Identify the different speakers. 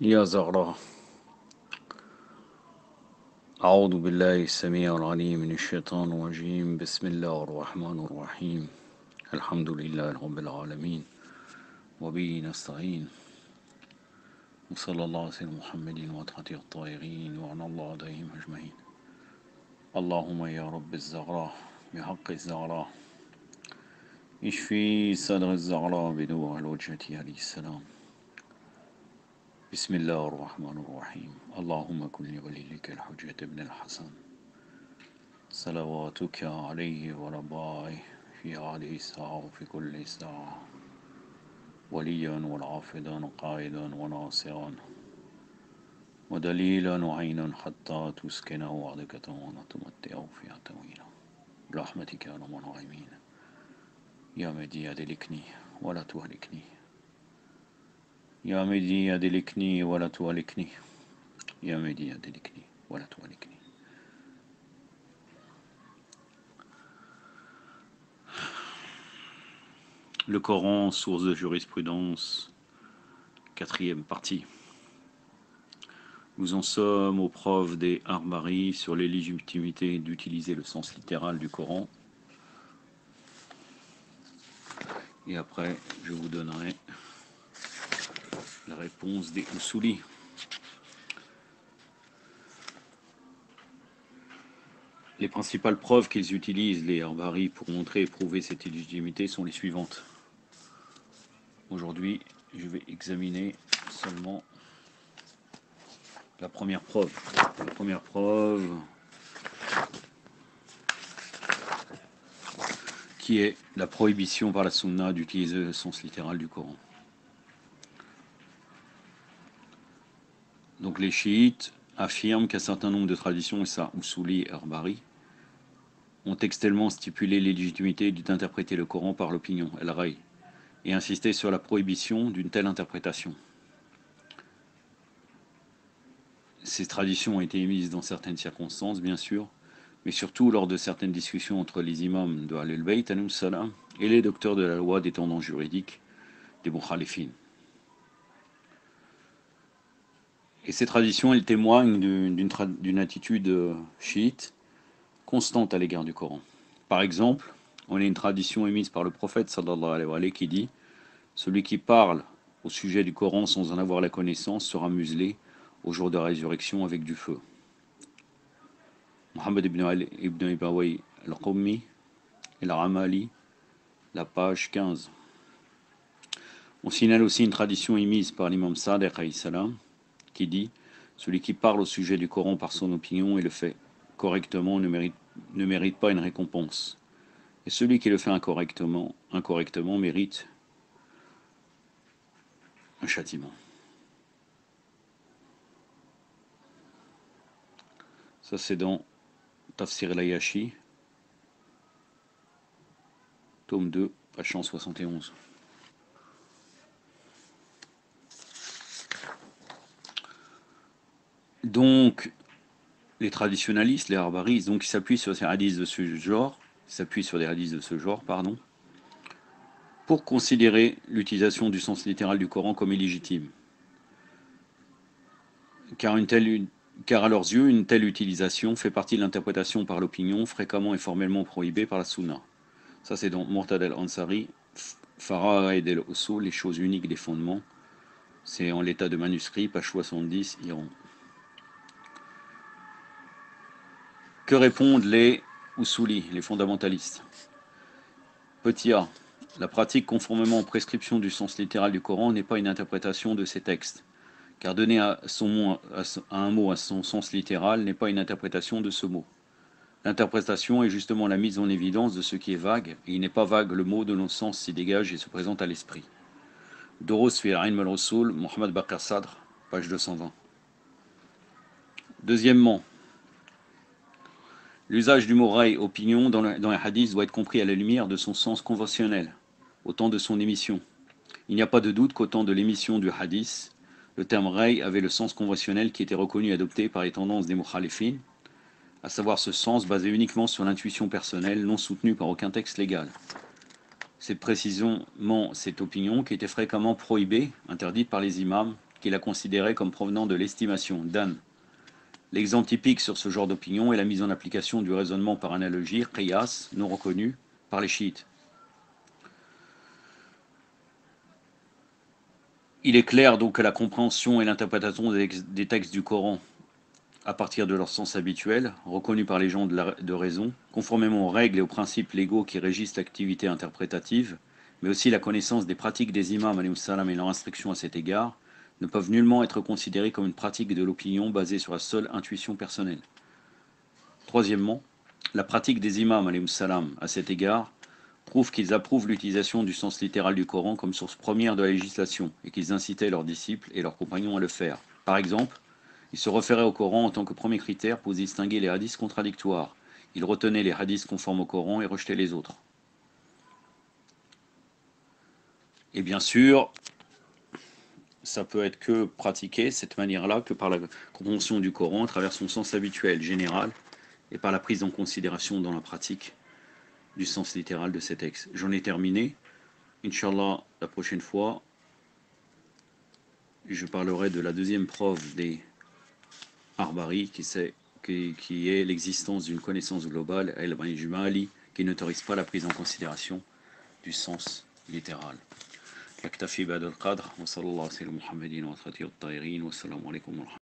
Speaker 1: يا زهراء، أعوذ بالله السميع العليم من الشيطان الرجيم. بسم الله الرحمن الرحيم. الحمد لله رب العالمين، وبه نستعين، وصلى الله على سيدنا محمد وطهة الطاهرين وعلى الله عليهم أجمعين. اللهم يا رب الزهراء، بحق الزهراء اشفي صدر الزهراء بنور الوجهة عليه السلام. بسم الله الرحمن الرحيم. اللهم كن لوليك الحجة ابن الحسن صلواتك عليه وربائه في هذه الساعة وفي كل ساعة، وليا والعافدا قائدا وناصرا ودليلا وعينا حتى تسكنه وعدك ونتمتعه فيها طويلا برحمتك يا رب العالمين. يا مدي أدلكني ولا تهلكني، يا مدي أدلكني ولا تهلكني، يا مدي أدلكني ولا تهلكني. Le Coran, source de jurisprudence, quatrième partie. Nous en sommes aux preuves des Arbari sur les légitimités d'utiliser le sens littéral du Coran. Et après, je vous donnerai la réponse des Usuli. Les principales preuves qu'ils utilisent, les Arbari, pour montrer et prouver cette illégitimité sont les suivantes. Aujourd'hui, je vais examiner seulement la première preuve. La première preuve qui est la prohibition par la Sunna d'utiliser le sens littéral du Coran. Donc les chiites affirment qu'un certain nombre de traditions, et ça, Usuli et Arbari, ont textuellement stipulé l'illégitimité d'interpréter le Coran par l'opinion, el-Ray, et insisté sur la prohibition d'une telle interprétation. Ces traditions ont été émises dans certaines circonstances, bien sûr, mais surtout lors de certaines discussions entre les imams de Ahlul Bayt et les docteurs de la loi des tendances juridiques des Mukhalifin. Et ces traditions, elles témoignent d'une attitude chiite constante à l'égard du Coran. Par exemple, on a une tradition émise par le prophète sallallahu alayhi wa sallam qui dit « Celui qui parle au sujet du Coran sans en avoir la connaissance sera muselé au jour de la résurrection avec du feu. » Mohammed ibn Ibawayh al-Qummi et al-Amali, la page 15. On signale aussi une tradition émise par l'imam Sadiq alayhi salam qui dit « Celui qui parle au sujet du Coran par son opinion et le fait correctement ne mérite pas une récompense. Et celui qui le fait incorrectement mérite un châtiment. » Ça c'est dans Tafsir al-Ayashi, tome 2, page 171. Donc, les traditionalistes, les harbaristes, donc ils s'appuient sur des hadiths de ce genre, pour considérer l'utilisation du sens littéral du Coran comme illégitime. Car à leurs yeux, une telle utilisation fait partie de l'interprétation par l'opinion, fréquemment et formellement prohibée par la Sunna. Ça c'est dans Murtad al-Ansari, Fara'id al-Usul, les choses uniques des fondements. C'est en l'état de manuscrit, page 70, Iran. Que répondent les Usuli, les fondamentalistes? Petit a, la pratique conformément aux prescriptions du sens littéral du Coran n'est pas une interprétation de ces textes, car donner à un mot à son sens littéral n'est pas une interprétation de ce mot. L'interprétation est justement la mise en évidence de ce qui est vague, et il n'est pas vague le mot de nos sens s'y dégage et se présente à l'esprit. Doros fi al-Ilm al-Usul, Mohamed Bakr Sadr, page 220. Deuxièmement, l'usage du mot ray, opinion, dans les hadiths doit être compris à la lumière de son sens conventionnel, au temps de son émission. Il n'y a pas de doute qu'au temps de l'émission du hadith, le terme ray avait le sens conventionnel qui était reconnu et adopté par les tendances des mukhalifin, à savoir ce sens basé uniquement sur l'intuition personnelle, non soutenue par aucun texte légal. C'est précisément cette opinion qui était fréquemment prohibée, interdite par les imams qu'il a considéré comme provenant de l'estimation, Dan. L'exemple typique sur ce genre d'opinion est la mise en application du raisonnement par analogie, qiyas, non reconnu par les chiites. Il est clair donc que la compréhension et l'interprétation des textes du Coran à partir de leur sens habituel, reconnus par les gens de raison, conformément aux règles et aux principes légaux qui régissent l'activité interprétative, mais aussi la connaissance des pratiques des imams et leur instruction à cet égard, ne peuvent nullement être considérés comme une pratique de l'opinion basée sur la seule intuition personnelle. Troisièmement, la pratique des imams à cet égard prouve qu'ils approuvent l'utilisation du sens littéral du Coran comme source première de la législation et qu'ils incitaient leurs disciples et leurs compagnons à le faire. Par exemple, ils se référaient au Coran en tant que premier critère pour distinguer les hadiths contradictoires. Ils retenaient les hadiths conformes au Coran et rejetaient les autres. Et bien sûr, ça peut être que pratiqué cette manière-là, que par la compréhension du Coran à travers son sens habituel, général, et par la prise en considération dans la pratique du sens littéral de ces textes. J'en ai terminé. Inch'Allah, la prochaine fois, je parlerai de la deuxième preuve des Arbari, qui est l'existence d'une connaissance globale, al-Jumali, qui n'autorise pas la prise en considération du sens littéral. نكتفي بهذا القدر وصلى الله على سيدنا محمد وصحبه الطاهرين والسلام عليكم ورحمة الله